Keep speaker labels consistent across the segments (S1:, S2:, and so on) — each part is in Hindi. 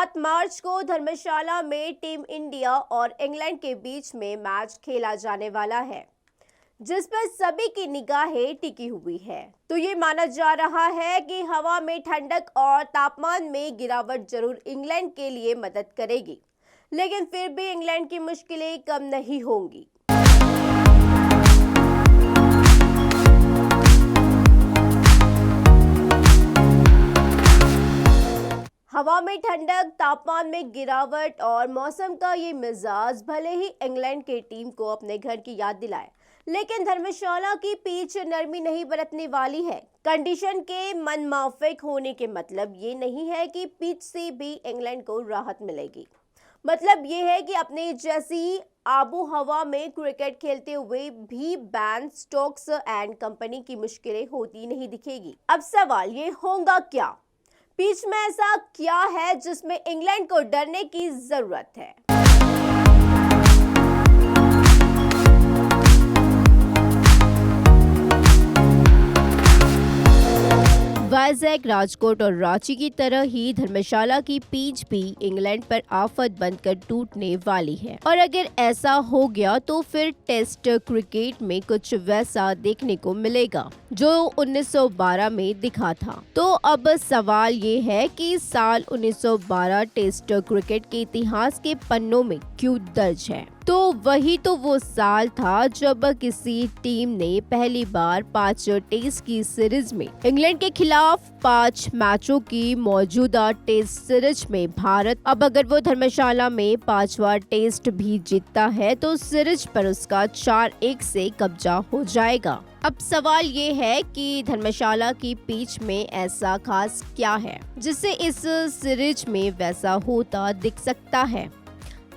S1: 7 मार्च को धर्मशाला में टीम इंडिया और इंग्लैंड के बीच में मैच खेला जाने वाला है, जिस पर सभी की निगाहें टिकी हुई है। तो ये माना जा रहा है कि हवा में ठंडक और तापमान में गिरावट जरूर इंग्लैंड के लिए मदद करेगी, लेकिन फिर भी इंग्लैंड की मुश्किलें कम नहीं होंगी। हवा में ठंडक, तापमान में गिरावट और मौसम का ये मिजाज भले ही इंग्लैंड की टीम को अपने घर की याद दिलाए, लेकिन धर्मशाला की पिच नरमी नहीं बरतने वाली है। कंडीशन के मनमाफिक होने के मतलब ये नहीं है कि पिच से भी इंग्लैंड को राहत मिलेगी। मतलब ये है कि अपने जैसी आबो हवा में क्रिकेट खेलते हुए भी बैन स्टोक्स एंड कंपनी की मुश्किलें होती नहीं दिखेगी। अब सवाल ये होगा, क्या पिच में ऐसा क्या है जिसमें इंग्लैंड को डरने की जरूरत है? वाइजैक, राजकोट और रांची की तरह ही धर्मशाला की पिच भी इंग्लैंड पर आफत बनकर टूटने वाली है। और अगर ऐसा हो गया तो फिर टेस्ट क्रिकेट में कुछ वैसा देखने को मिलेगा जो 1912 में दिखा था। तो अब सवाल ये है कि साल 1912 टेस्ट क्रिकेट के इतिहास के पन्नों में क्यों दर्ज है? तो वही तो वो साल था जब किसी टीम ने पहली बार 5 टेस्ट की सीरीज में इंग्लैंड के खिलाफ 5 मैचों की मौजूदा टेस्ट सीरीज में भारत अब अगर वो धर्मशाला में 5वां टेस्ट भी जीतता है तो सीरीज पर उसका 4-1 से कब्जा हो जाएगा। अब सवाल ये है कि धर्मशाला की पिच में ऐसा खास क्या है जिससे इस सीरीज में वैसा होता दिख सकता है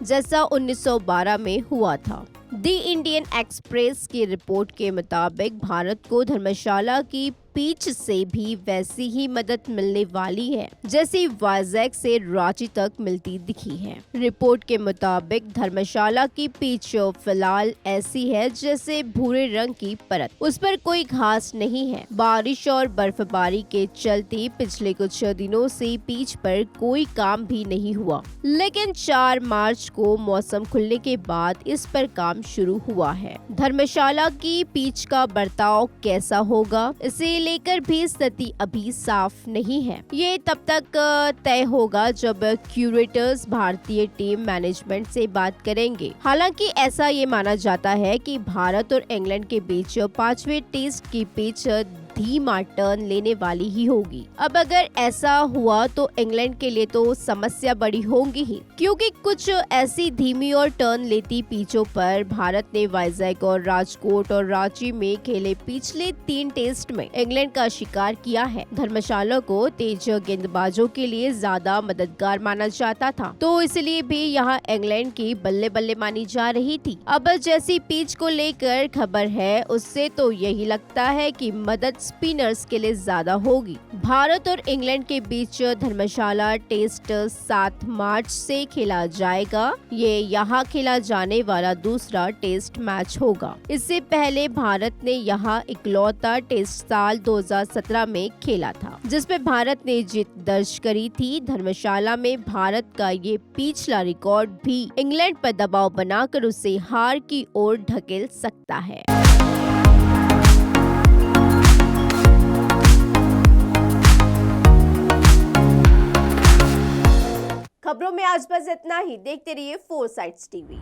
S1: जैसा 1912 में हुआ था। दी इंडियन एक्सप्रेस की रिपोर्ट के मुताबिक भारत को धर्मशाला की पिच से भी वैसी ही मदद मिलने वाली है जैसी वाइजैक से रांची तक मिलती दिखी है। रिपोर्ट के मुताबिक धर्मशाला की पिच फिलहाल ऐसी है जैसे भूरे रंग की परत, उस पर कोई घास नहीं है। बारिश और बर्फबारी के चलते पिछले कुछ दिनों से पिच पर कोई काम भी नहीं हुआ, लेकिन 4 मार्च को मौसम खुलने के बाद इस पर काम शुरू हुआ है। धर्मशाला की पिच का बर्ताव कैसा होगा, इसे लेकर भी स्थिति अभी साफ नहीं है। ये तब तक तय होगा जब क्यूरेटर्स भारतीय टीम मैनेजमेंट से बात करेंगे। हालांकि ऐसा ये माना जाता है कि भारत और इंग्लैंड के बीच 5वें टेस्ट की पिच धीमा टर्न लेने वाली ही होगी। अब अगर ऐसा हुआ तो इंग्लैंड के लिए तो समस्या बड़ी होगी ही, क्योंकि कुछ ऐसी धीमी और टर्न लेती पिचों पर भारत ने वाइजैक और राजकोट और रांची में खेले पिछले 3 टेस्ट में इंग्लैंड का शिकार किया है। धर्मशाला को तेज गेंदबाजों के लिए ज्यादा मददगार माना जाता था, तो इसलिए भी यहाँ इंग्लैंड की बल्ले बल्ले मानी जा रही थी। अब जैसी पिच को लेकर खबर है उससे तो यही लगता है कि मदद स्पिनर्स के लिए ज्यादा होगी। भारत और इंग्लैंड के बीच धर्मशाला टेस्ट 7 मार्च से खेला जाएगा। ये यहाँ खेला जाने वाला दूसरा टेस्ट मैच होगा। इससे पहले भारत ने यहाँ इकलौता टेस्ट साल 2017 में खेला था, जिसमें भारत ने जीत दर्ज करी थी। धर्मशाला में भारत का ये पिछला रिकॉर्ड भी इंग्लैंड पर दबाव बनाकर उसे हार की ओर ढकेल सकता है। खबरों में आज बस इतना ही। देखते रहिए 4 साइड्स टीवी।